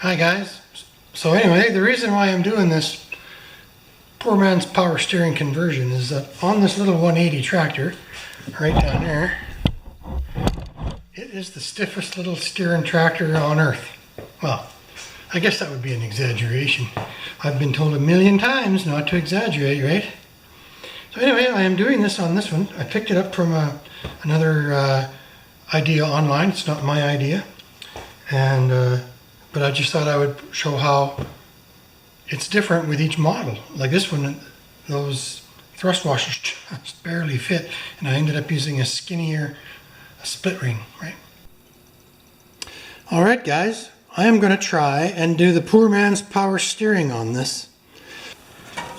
Hi guys. So anyway, the reason why I'm doing this poor man's power steering conversion is that on this little 180 tractor, right down there, it is the stiffest little steering tractor on earth. Well, I guess that would be an exaggeration. I've been told a million times not to exaggerate, right? So anyway, I am doing this on this one. I picked it up from another idea online. It's not my idea. And but I just thought I would show how it's different with each model. Like this one, those thrust washers just barely fit, and I ended up using a skinnier split ring, right? All right, guys, I am going to try and do the poor man's power steering on this.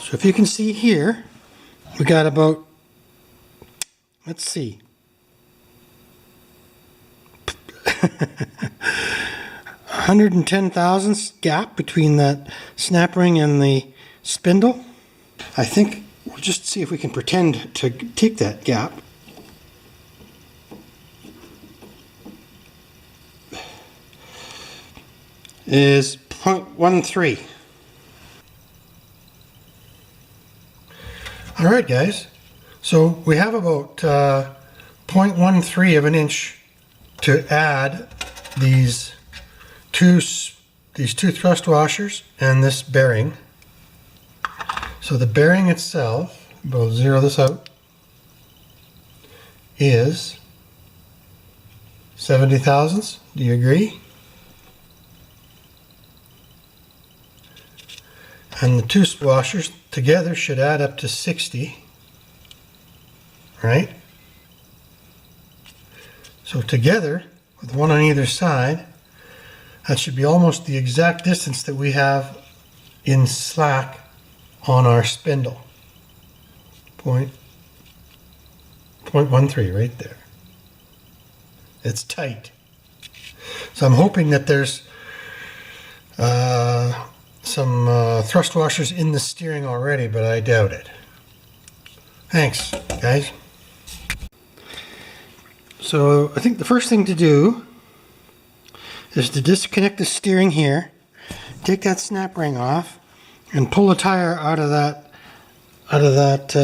So if you can see here, we got about, let's see, 110 thousandths gap between that snap ring and the spindle. I think we'll just see if we can pretend to take that gap. Is 0.13. All right, guys. So we have about 0.13 of an inch to add these two thrust washers and this bearing. So the bearing itself, we'll zero this out, is 70 thousandths. Do you agree? And the two washers together should add up to 60, right? So together, with one on either side, that should be almost the exact distance that we have in slack on our spindle. 0.13 right there. It's tight. So I'm hoping that there's some thrust washers in the steering already, but I doubt it. Thanks, guys. So I think the first thing to do is to disconnect the steering here, take that snap ring off, and pull the tire out of that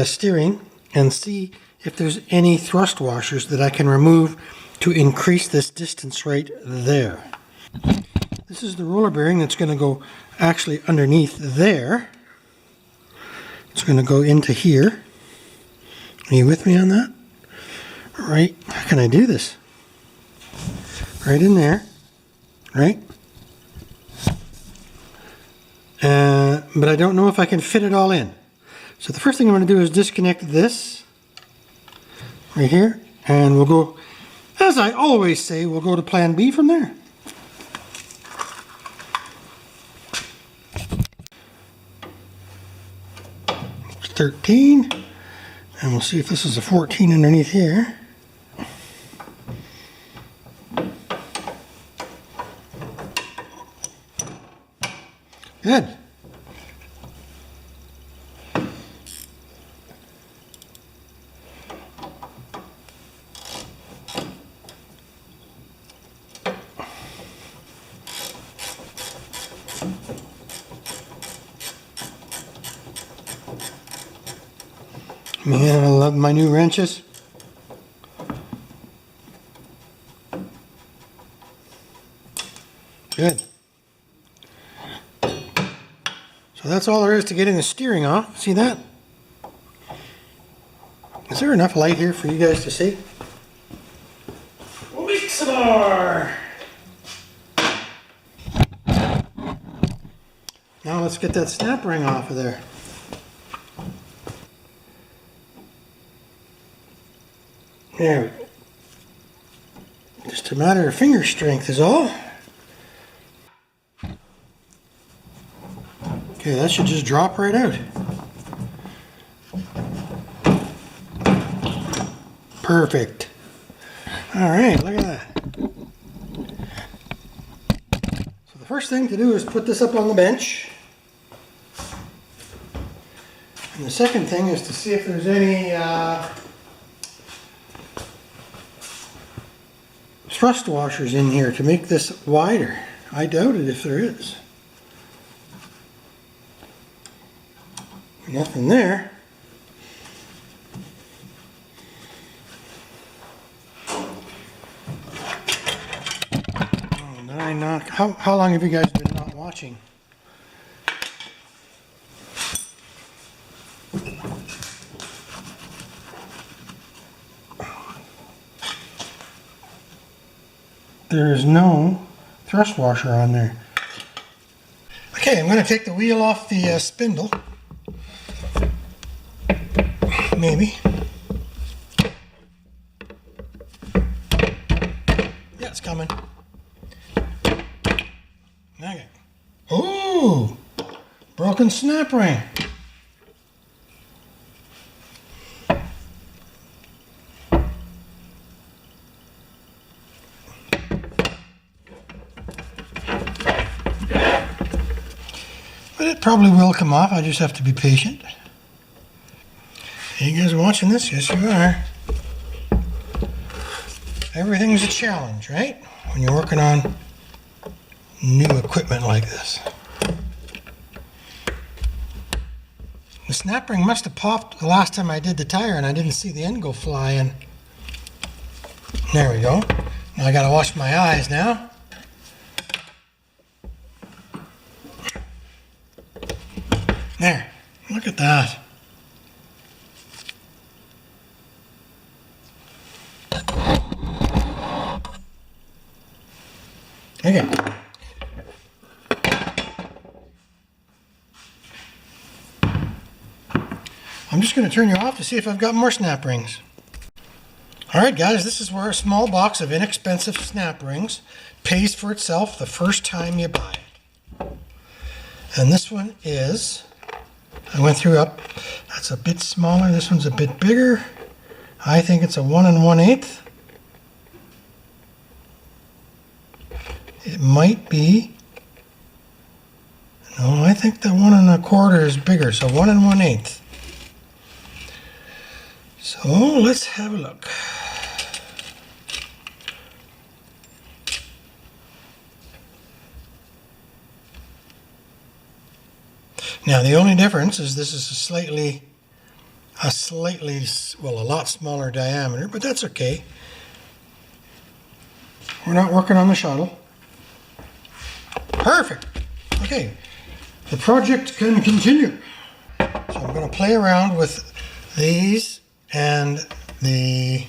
steering, and see if there's any thrust washers that I can remove to increase this distance right there. This is the roller bearing that's going to go actually underneath there. It's going to go into here. Are you with me on that? Right, how can I do this? Right in there. Right? But I don't know if I can fit it all in. So the first thing I'm going to do is disconnect this right here, and we'll go, as I always say, we'll go to plan B from there. It's 13, and we'll see if this is a 14 underneath here. Good. Man, I love my new wrenches. Good. So that's all there is to getting the steering off. See that? Is there enough light here for you guys to see? We'll make some more. Now let's get that snap ring off of there. There we go. Just a matter of finger strength is all. Okay, that should just drop right out. Perfect. All right, look at that. So the first thing to do is put this up on the bench. And the second thing is to see if there's any thrust washers in here to make this wider. I doubt it if there is. Nothing there. Oh, did I not? How long have you guys been not watching? There is no thrust washer on there. Okay, I'm going to take the wheel off the spindle. Maybe. Yeah, it's coming. Okay. Ooh! Broken snap ring. But it probably will come off. I just have to be patient. You guys are watching this? Yes, you are. Everything's a challenge, right? When you're working on new equipment like this. The snap ring must have popped the last time I did the tire and I didn't see the end go flying. There we go. Now I gotta wash my eyes now. There, look at that. Okay. I'm just going to turn you off to see if I've got more snap rings. Alright guys, this is where a small box of inexpensive snap rings pays for itself the first time you buy it. And this one is, I went through up, that's a bit smaller, this one's a bit bigger. I think it's a 1 1/8. It might be, no, I think the 1 1/4 is bigger, so 1 1/8. So let's have a look. Now the only difference is this is a lot smaller diameter, but that's okay. We're not working on the shuttle. Perfect. Okay, the project can continue. So I'm going to play around with these and the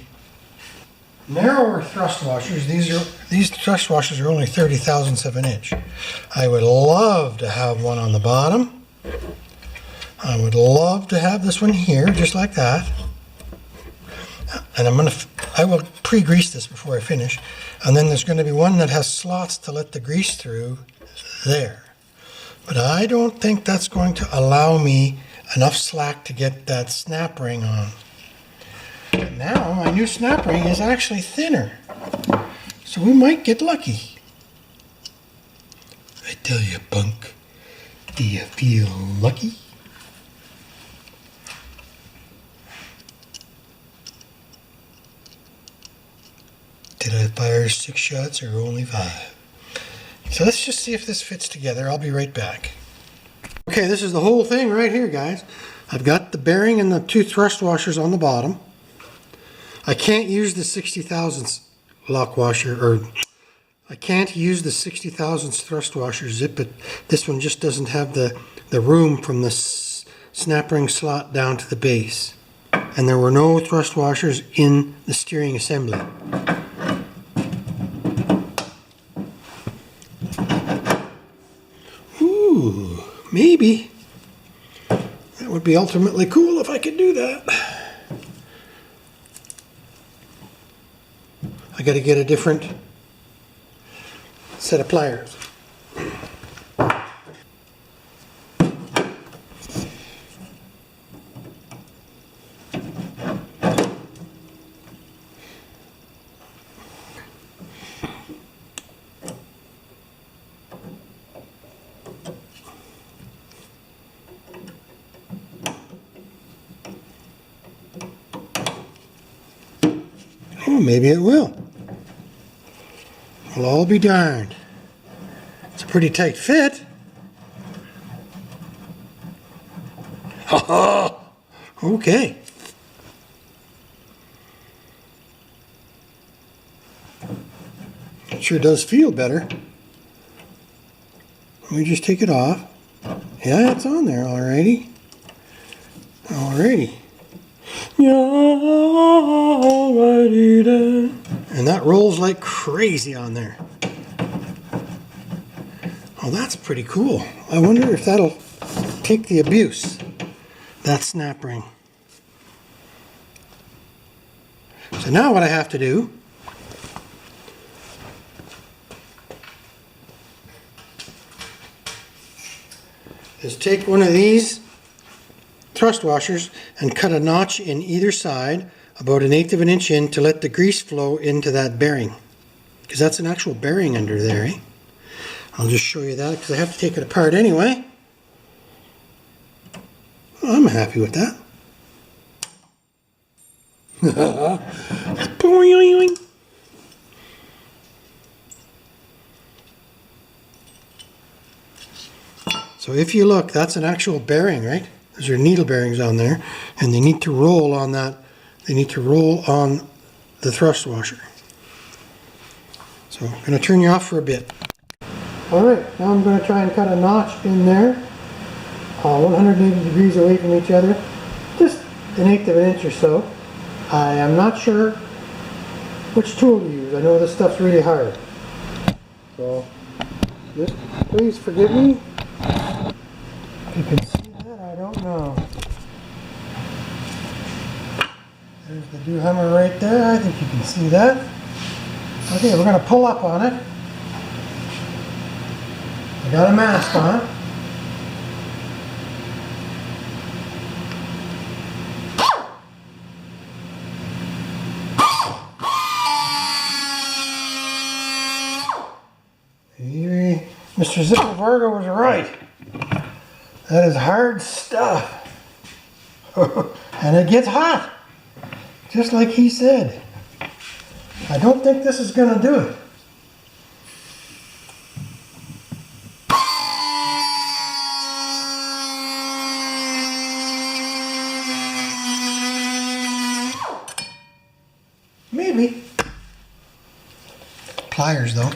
narrower thrust washers. These thrust washers are only 30 thousandths of an inch. I would love to have one on the bottom. I would love to have this one here, just like that. And I will pre-grease this before I finish. And then there's going to be one that has slots to let the grease through there. But I don't think that's going to allow me enough slack to get that snap ring on. And now my new snap ring is actually thinner. So we might get lucky. I tell you, punk, do you feel lucky? Did I fire 6 shots or only 5? So let's just see if this fits together. I'll be right back. Okay, this is the whole thing right here, guys. I've got the bearing and the 2 thrust washers on the bottom. I can't use the 60 thousandths lock washer, or I can't use the 60 thousandths thrust washer zip it. This one just doesn't have the room from the snap ring slot down to the base. And there were no thrust washers in the steering assembly. Ooh, maybe. That would be ultimately cool if I could do that. I got to get a different set of pliers. Oh, maybe it will. I'll all be darned. It's a pretty tight fit. Okay. It sure does feel better. Let me just take it off. Yeah, it's on there already. Alrighty. And that rolls like crazy on there. Oh, that's pretty cool. I wonder if that'll take the abuse, that snap ring. So now what I have to do is take one of these thrust washers and cut a notch in either side about 1/8 of an inch in to let the grease flow into that bearing, because that's an actual bearing under there, eh? I'll just show you that because I have to take it apart anyway. I'm happy with that. So if you look, that's an actual bearing, right? Those are needle bearings on there, and they need to roll on that. They need to roll on the thrust washer. So I'm going to turn you off for a bit. Alright, now I'm going to try and cut a notch in there, 180 degrees away from each other, just 1/8 of an inch or so. I am not sure which tool to use. I know this stuff's really hard. So, just please forgive me. If you can see that, I don't know. There's the dew hammer right there. I think you can see that. Okay, we're going to pull up on it. I got a mask on. Mr. Zippo Varga was right. That is hard stuff. And it gets hot. Just like he said. I don't think this is going to do it. Maybe. Pliers though.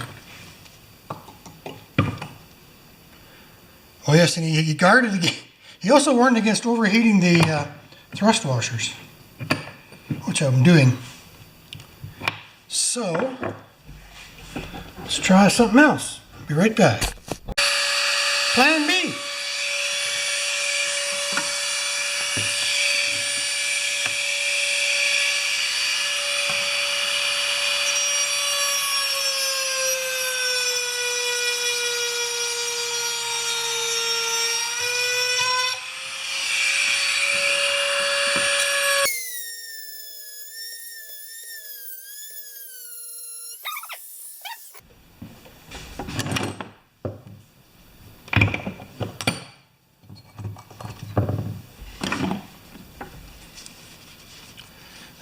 Oh yes, and he guarded against, he also warned against overheating the thrust washers, which I'm doing. So, let's try something else. Be right back. Plan B.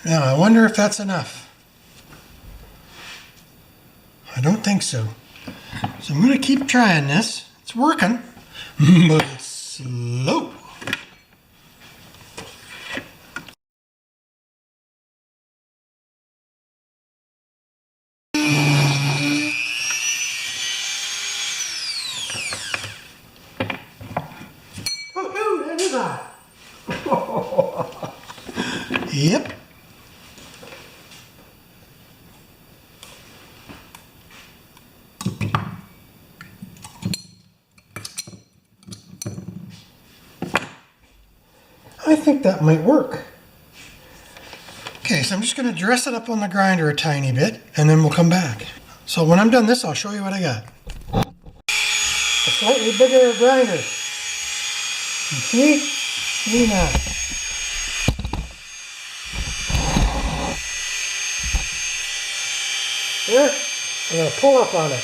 Now, I wonder if that's enough. I don't think so. So I'm going to keep trying this. It's working, but it's slow. Oh, that is hot. Yep. I think that might work. Okay, so I'm just going to dress it up on the grinder a tiny bit, and then we'll come back. So when I'm done this, I'll show you what I got. A slightly bigger grinder. You see? See now. There. I'm going to pull up on it.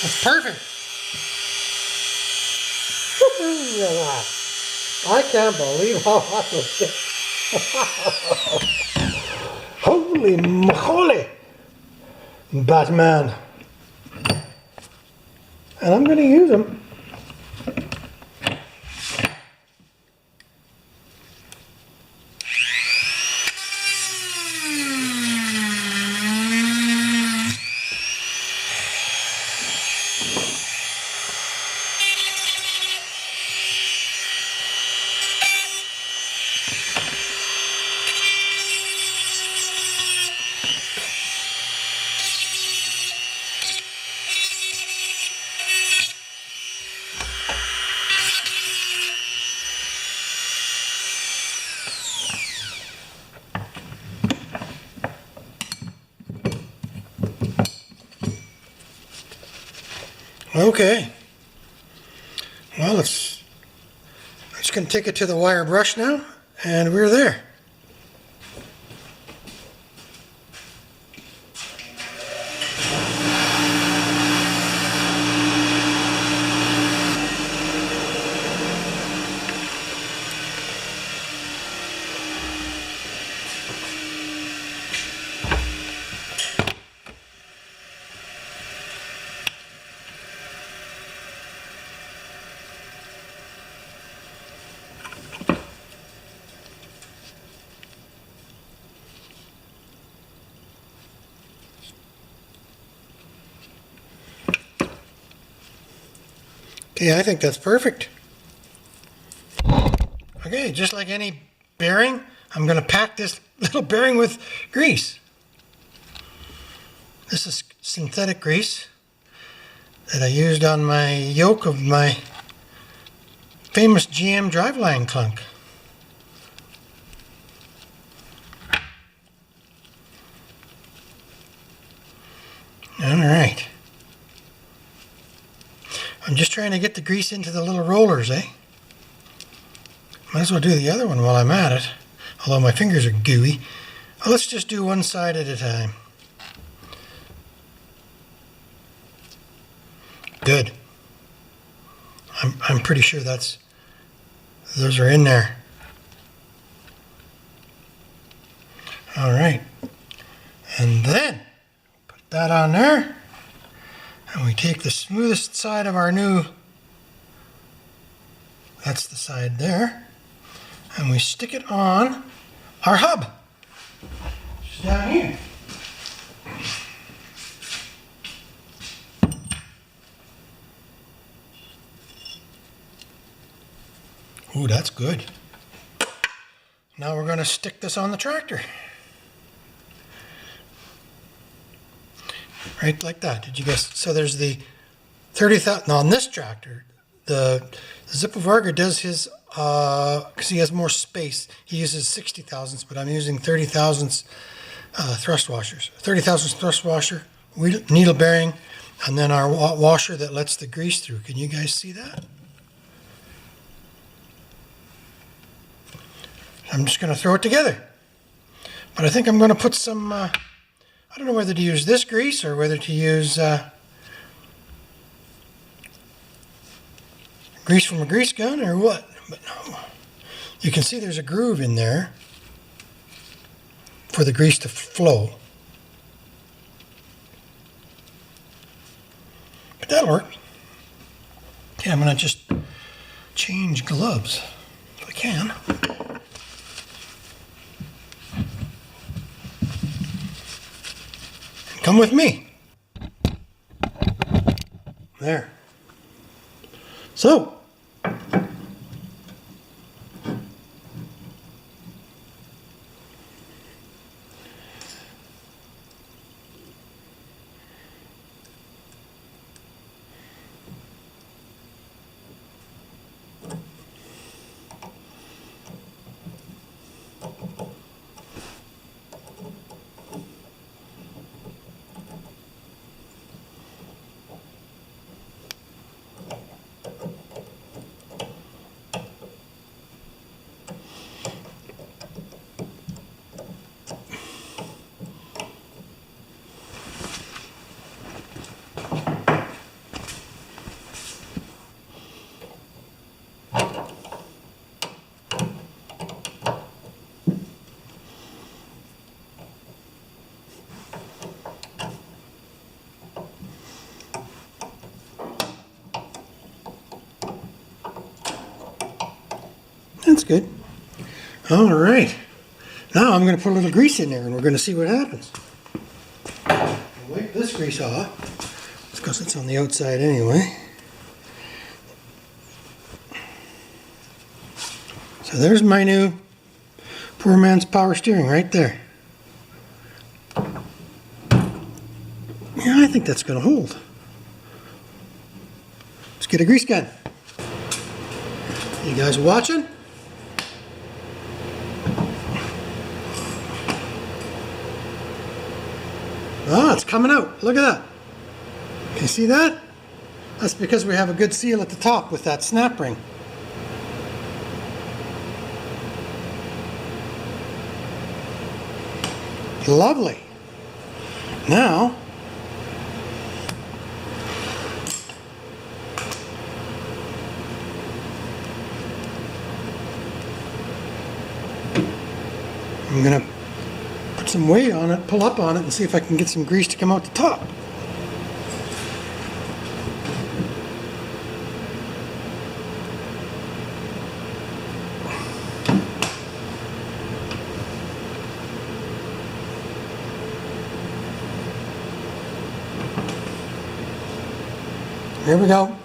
That's perfect. I can't believe how hot this is. Holy moly, Batman. And I'm going to use them. Okay. Well, it's just going to take it to the wire brush now, and we're there. Okay, I think that's perfect. Okay, just like any bearing, I'm going to pack this little bearing with grease. This is synthetic grease that I used on my yoke of my famous GM driveline clunk. All right. I'm just trying to get the grease into the little rollers, eh? Might as well do the other one while I'm at it, although my fingers are gooey. Well, let's just do one side at a time. Good. I'm pretty sure those are in there. All right. And then put that on there. And we take the smoothest side of our new, that's the side there, and we stick it on our hub, which is down here. Ooh, that's good. Now we're going to stick this on the tractor. Right like that. Did you guess? So there's the 30,000. Now on this tractor, the Zippo Varga does his, because he has more space, he uses 60 thousandths, but I'm using 30 thousandths thrust washers. 30 thousandths thrust washer, needle bearing, and then our washer that lets the grease through. Can you guys see that? I'm just going to throw it together. But I think I'm going to put some, I don't know whether to use this grease or whether to use grease from a grease gun or what. But no. You can see there's a groove in there for the grease to flow. But that'll work. Okay, I'm going to just change gloves if I can. Come with me. There. So, That's good. All right. Now I'm going to put a little grease in there and we're going to see what happens. I'll wipe this grease off. It's because it's on the outside anyway. So there's my new Poorman's power steering right there. Yeah, I think that's going to hold. Let's get a grease gun. You guys watching? Ah, it's coming out. Look at that. Can you see that? That's because we have a good seal at the top with that snap ring. Lovely. Now, I'm going to put some weight on it, pull up on it, and see if I can get some grease to come out the top. Here we go.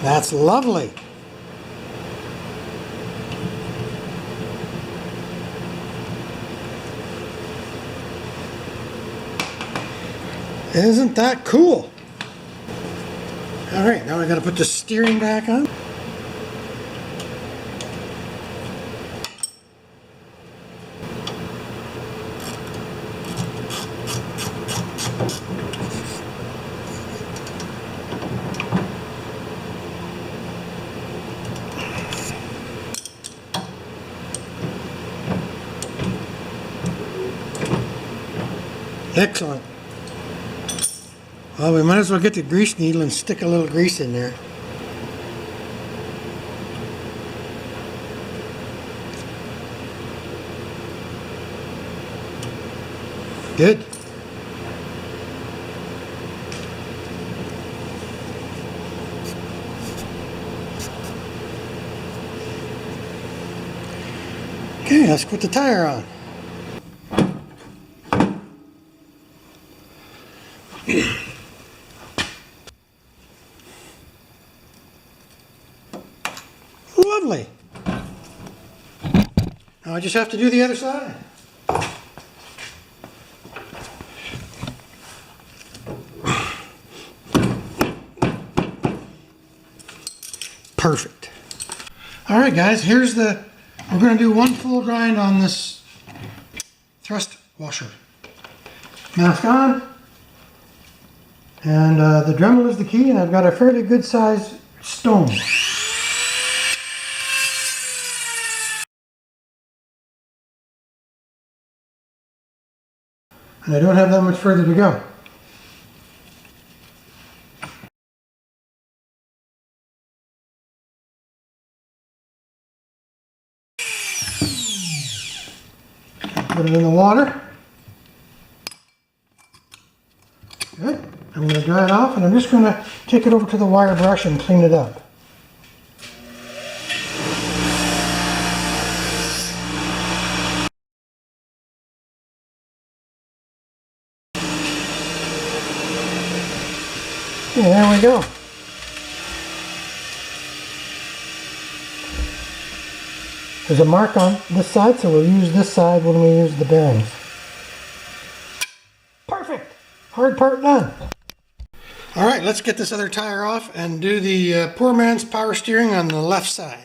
That's lovely. Isn't that cool? All right, now I got to put the steering back on. Excellent. Well, we might as well get the grease needle and stick a little grease in there. Good. Okay, let's put the tire on. Lovely. Now I just have to do the other side. Perfect. All right, guys, we're going to do one full grind on this thrust washer. Mask on. And the Dremel is the key, and I've got a fairly good size stone. And I don't have that much further to go. Put it in the water. Good. I'm going to dry it off, and I'm just going to take it over to the wire brush and clean it up. Yeah, there we go. There's a mark on this side, so we'll use this side when we use the bearings. Perfect! Hard part done. All right, let's get this other tire off and do the Poorman's power steering on the left side.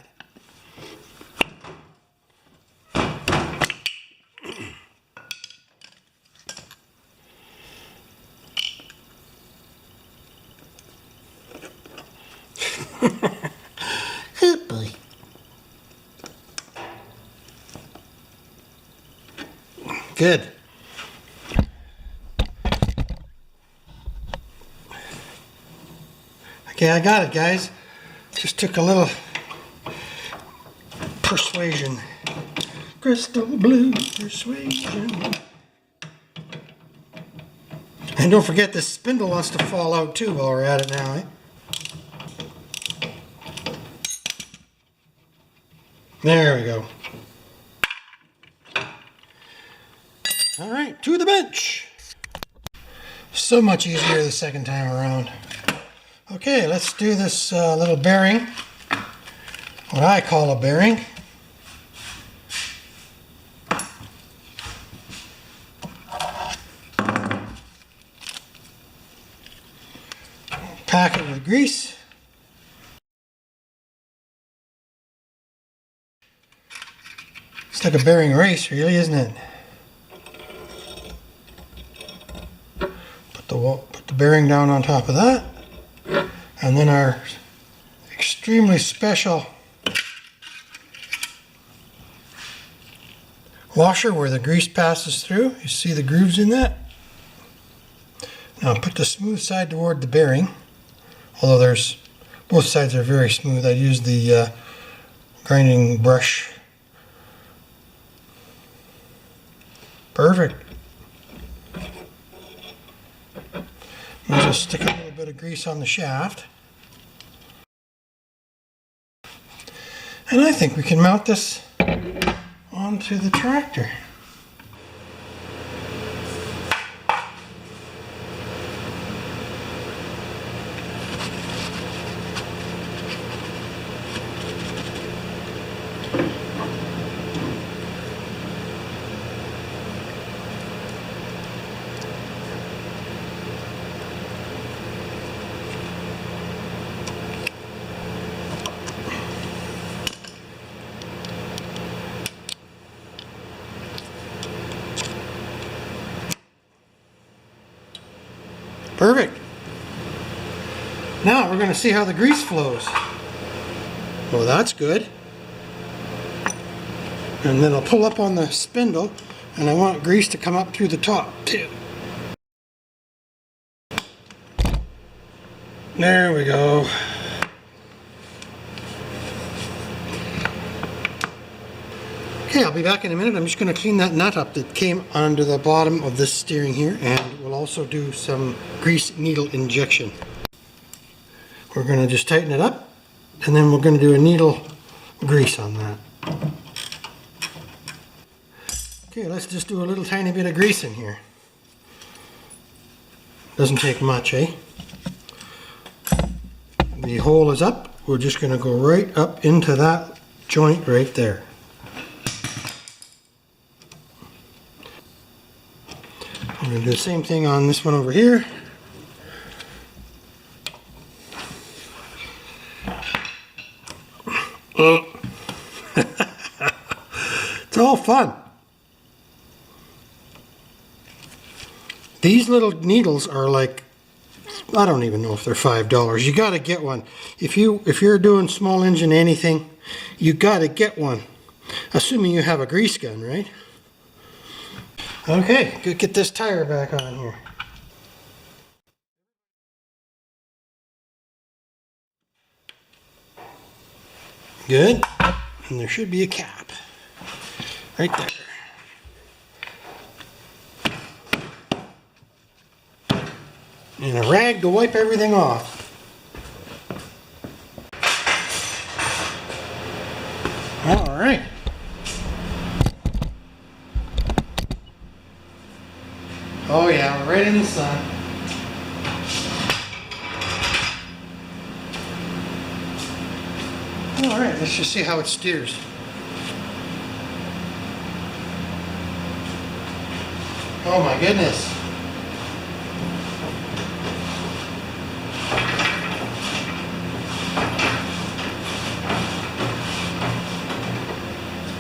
Good boy. Good. Okay, I got it, guys. Just took a little persuasion. Crystal blue persuasion. And don't forget, this spindle wants to fall out too while we're at it now, eh? There we go. All right, to the bench. So much easier the second time around. Okay, let's do this little bearing. What I call a bearing. Pack it with grease. It's like a bearing race, really, isn't it? Put the bearing down on top of that, and then our extremely special washer where the grease passes through. You see the grooves in that? Now put the smooth side toward the bearing, although both sides are very smooth. I use the grinding brush. Perfect. I'll just stick a little bit of grease on the shaft. And I think we can mount this onto the tractor. Perfect. Now we're going to see how the grease flows. Well, that's good. And then I'll pull up on the spindle, and I want grease to come up through the top too. There we go. Okay, I'll be back in a minute. I'm just going to clean that nut up that came onto the bottom of this steering here, and we'll also do some grease needle injection. We're going to just tighten it up, and then we're going to do a needle grease on that. Okay, let's just do a little tiny bit of grease in here. Doesn't take much, eh? The hole is up. We're just going to go right up into that joint right there. I'm going to do the same thing on this one over here. It's all fun. These little needles are like, I don't even know if they're $5. You got to get one. If you're doing small engine anything, you got to get one. Assuming you have a grease gun, right? Okay, go get this tire back on here. Good. And there should be a cap right there. And a rag to wipe everything off. All right. Oh yeah, we're right in the sun. All right, let's just see how it steers. Oh my goodness.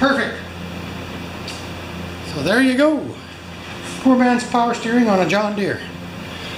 Perfect. So there you go. Poor man's power steering on a John Deere.